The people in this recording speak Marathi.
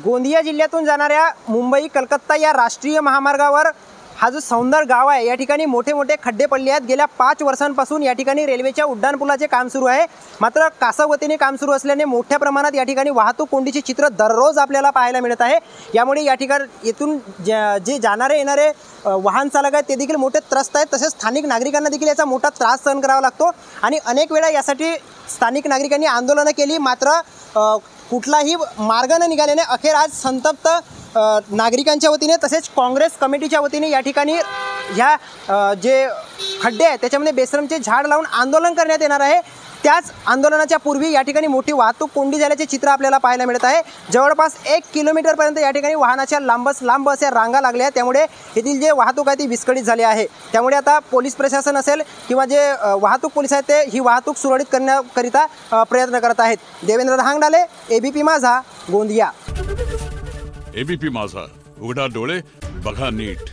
गोंदिया जिल्ह्यातून जाणाऱ्या मुंबई कलकत्ता या राष्ट्रीय महामार्गावर हा जो सौंदर गाव आहे या ठिकाणी मोठे मोठे खड्डे पडले आहेत। गेल्या 5 वर्षांपासून या ठिकाणी रेल्वेच्या उड्डाणपुलाचे काम सुरू आहे। मात्र कासवतीने काम सुरू असल्याने मोठ्या प्रमाणात या ठिकाणी वाहतूक कोंडीचे चित्र दररोज आपल्याला पाहायला मिळत आहे। यामुळे या ठिकाणी येथून जे जाणारे येणारे वाहन चालक आहेत ते देखील मोठे त्रस्त आहेत। तसेच स्थानिक नागरिकांना देखील याचा मोठा त्रास सहन करावा लागतो आणि अनेक वेळा यासाठी स्थानिक नागरिकांनी आंदोलनं केली, मात्र कुठलाही मार्ग न निघाल्याने अखेर आज संतप्त नागरिकांच्या वतीने तसेच काँग्रेस कमिटीच्या वतीने या ठिकाणी ह्या जे खड्डे आहेत त्याच्यामध्ये बेशरमचे झाड लावून आंदोलन करण्यात येणार आहे। त्याच आंदोलनाच्या पूर्वी या ठिकाणी मोठी वाहतूक कोंडी झाल्याचे चित्र आपल्याला पाहायला मिळत आहे। जवळपास 1 किलोमीटरपर्यंत या ठिकाणी वाहनाच्या लांब अशा रांगा लागल्या, त्यामुळे येथील जे वाहतूक आहे ती विस्कळीत झाली आहे। त्यामुळे आता पोलीस प्रशासन असेल किंवा जे वाहतूक पोलीस आहेत ते ही वाहतूक सुरळीत करण्याकरिता प्रयत्न करत आहेत। देवेंद्र धांगडाले, एबीपी माझा, गोंदिया। एबीपी माझा, उघडा डोळे बघा नीट।